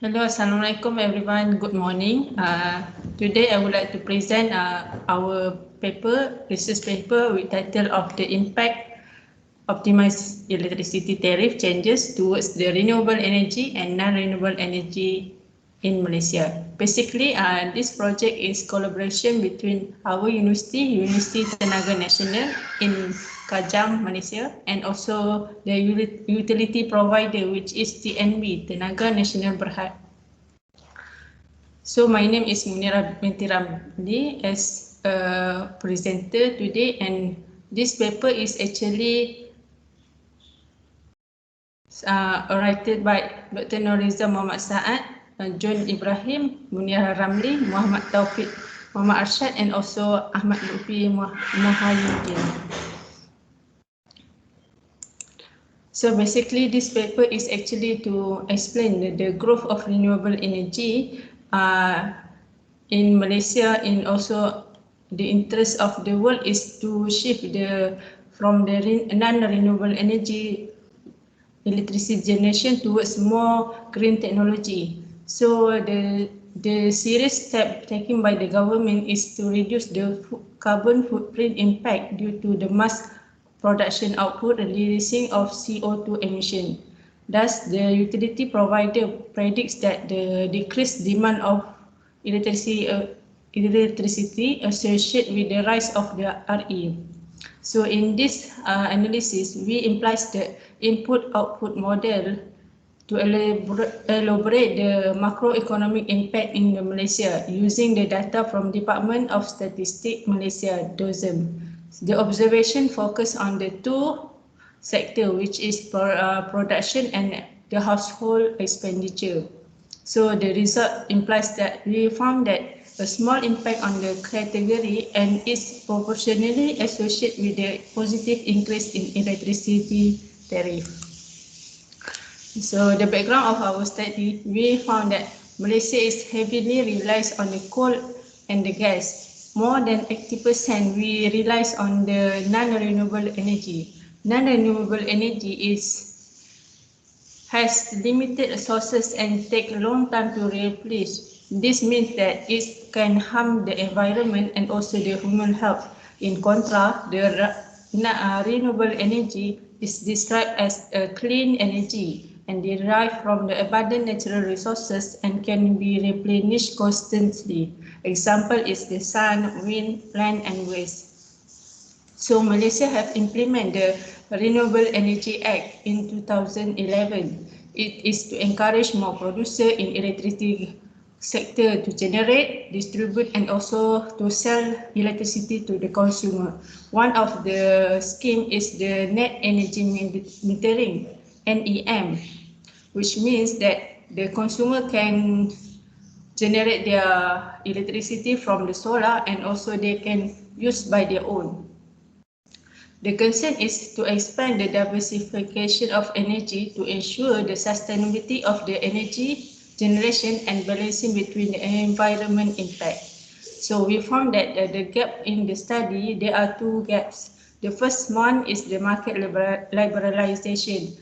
Hello, Assalamualaikum everyone. Good morning. Today I would like to present our research paper with title of the impact optimized electricity tariff changes towards the renewable energy and non-renewable energy in Malaysia. Basically, this project is collaboration between our University Tenaga Nasional in Kajang, Malaysia, and also the utility provider, which is TNB, Tenaga Nasional Berhad. So my name is Munira binti Ramli as a presenter today, and this paper is actually written by Dr. Noriza Muhammad Saad, John Ibrahim, Munira Ramli, Muhammad Taufik, Muhammad Arshad, and also Ahmad Lutfi Muhayyidin. So basically, this paper is actually to explain the growth of renewable energy in Malaysia, and also the interest of the world is to shift from the non-renewable energy electricity generation towards more green technology. So the serious step taken by the government is to reduce the carbon footprint impact due to the mass production output and releasing of CO2 emission. Thus, the utility provider predicts that the decreased demand of electricity associated with the rise of the RE. So in this analysis, we implies the input-output model to elaborate the macroeconomic impact in Malaysia using the data from Department of Statistics Malaysia, DOSM. The observation focus on the two sectors, which is production and the household expenditure. So the result implies that we found that a small impact on the category and is proportionally associated with the positive increase in electricity tariff. So the background of our study, we found that Malaysia is heavily relies on the coal and the gas. More than 80% we relies on the non-renewable energy. Non-renewable energy has limited resources and take a long time to replace. This means that it can harm the environment and also the human health. In contrast, the renewable energy is described as a clean energy and derived from the abundant natural resources and can be replenished constantly. Example is the sun, wind, land, and waste. So Malaysia have implemented the Renewable Energy Act in 2011. It is to encourage more producers in electricity sector to generate, distribute, and also to sell electricity to the consumer. One of the scheme is the net energy metering, NEM, which means that the consumer can generate their electricity from the solar and also they can use by their own. The concern is to expand the diversification of energy to ensure the sustainability of the energy generation and balancing between the environment impact. So we found that the gap in the study, there are two gaps. The first one is the market liberalization.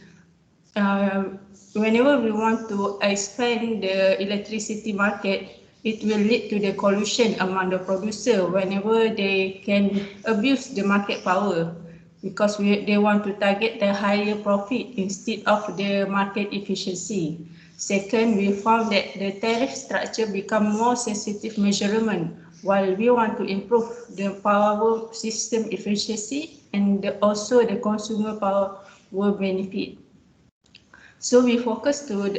Whenever we want to expand the electricity market, it will lead to the collusion among the producer whenever they can abuse the market power, because they want to target the higher profit instead of the market efficiency. Second, we found that the tariff structure become more sensitive measurement, while we want to improve the power system efficiency and also the consumer power will benefit. So we focus to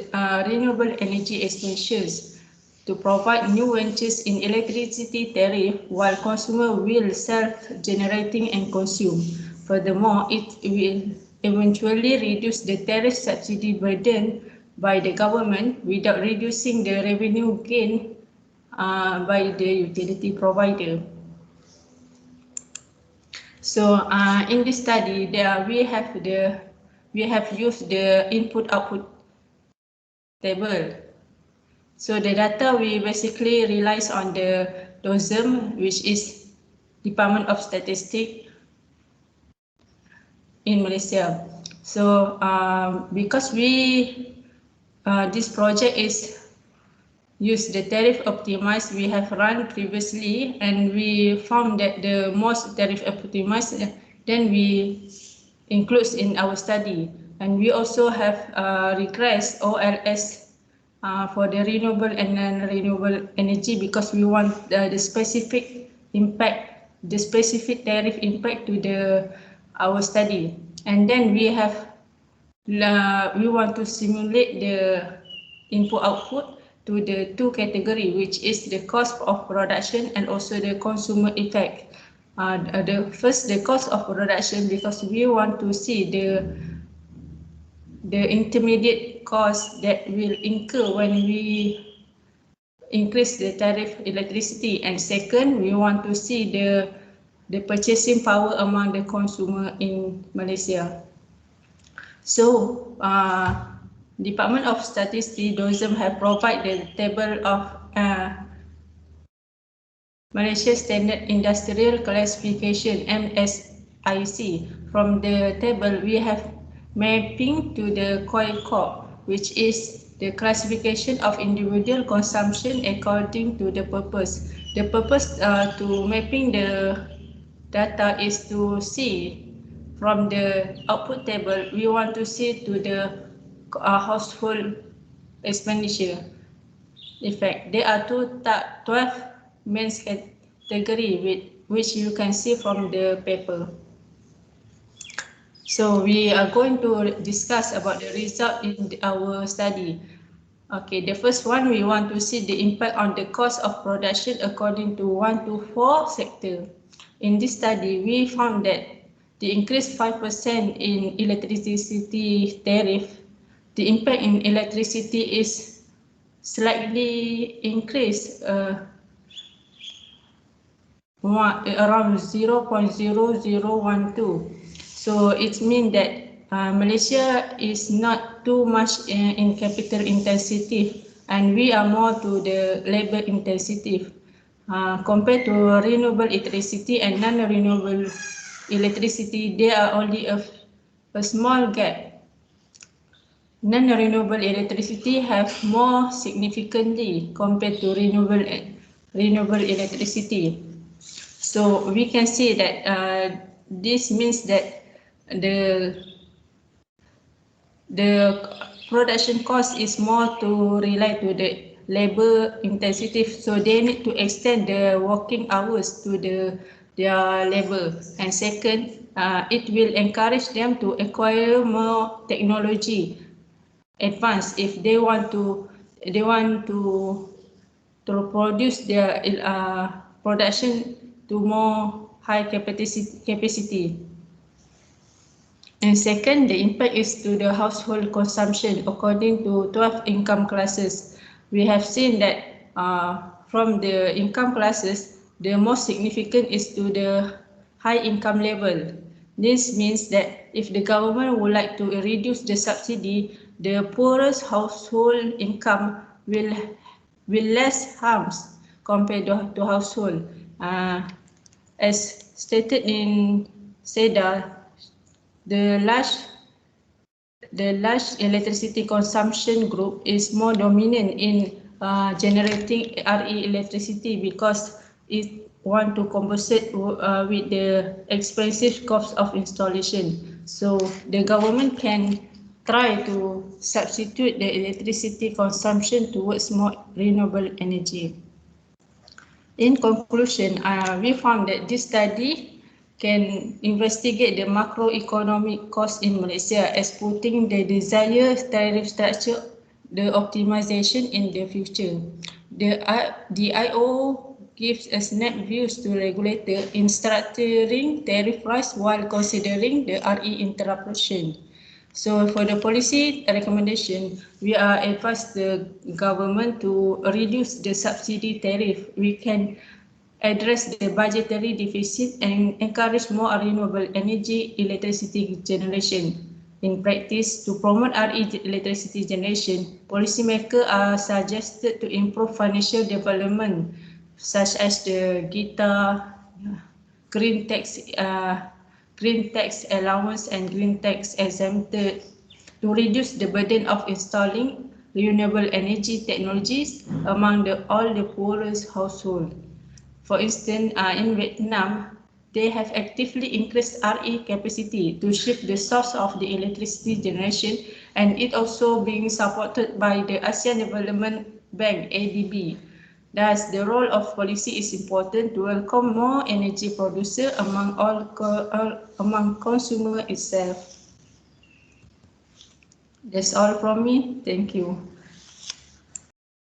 renewable energy extensions to provide new ventures in electricity tariff while consumer will self-generating and consume. Furthermore, it will eventually reduce the tariff subsidy burden by the government without reducing the revenue gain by the utility provider. So in this study, we have used the input-output table. So the data we basically relies on the DOSM, which is Department of Statistics in Malaysia. So because this project is use the tariff optimized we have run previously, and we found that the most tariff optimized then we includes in our study. And we also have regress OLS for the renewable and non-renewable energy, because we want the specific impact, the specific tariff impact to our study. And then we have we want to simulate the input output to the two category, which is the cost of production and also the consumer effect. The cost of production, because we want to see the intermediate cost that will incur when we increase the tariff electricity. And second, we want to see the purchasing power among the consumer in Malaysia. So, Department of Statistics, DOSM have provided the table of Malaysia Standard Industrial Classification MSIC. From the table, we have mapping to the COICOP, which is the classification of individual consumption according to the purpose. The purpose to mapping the data is to see from the output table, we want to see to the household expenditure effect. There are 12 main categories which you can see from the paper. So we are going to discuss about the result in our study. Okay, the first one, we want to see the impact on the cost of production according to 1 to 4 sector. In this study, we found that the increase 5% in electricity tariff, the impact in electricity is slightly increased around 0.0012. So it means that Malaysia is not too much in capital intensity, and we are more to the labor intensive. Compared to renewable electricity and non-renewable electricity, there are only a small gap. Non-renewable electricity have more significantly compared to renewable electricity. So we can see that this means that the production cost is more to relate to the labor intensive, so they need to extend the working hours to their labor. And second, it will encourage them to acquire more technology advance if they want to produce their production to more high capacity. And second, the impact is to the household consumption according to 12 income classes. We have seen that from the income classes, the most significant is to the high income level. This means that if the government would like to reduce the subsidy, the poorest household income will less harms compared to household. As stated in Saad, the large electricity consumption group is more dominant in generating RE electricity, because it want to compensate with the expensive cost of installation. So the government can try to substitute the electricity consumption towards more renewable energy. In conclusion, we found that this study can investigate the macroeconomic cost in Malaysia as putting the desired tariff structure, the optimization in the future. The IO gives a snap views to regulator in structuring tariff price while considering the RE interruption. So for the policy recommendation, we are advised the government to reduce the subsidy tariff. We can address the budgetary deficit and encourage more renewable energy electricity generation. In practice, to promote RE electricity generation, policymakers are suggested to improve financial development, such as the green tax allowance and green tax exempted, to reduce the burden of installing renewable energy technologies among all the poorest households. For instance, in Vietnam, they have actively increased RE capacity to shift the source of the electricity generation, and it also being supported by the ASEAN Development Bank, ADB. Thus, the role of policy is important to welcome more energy producers among consumer itself. That's all from me. Thank you.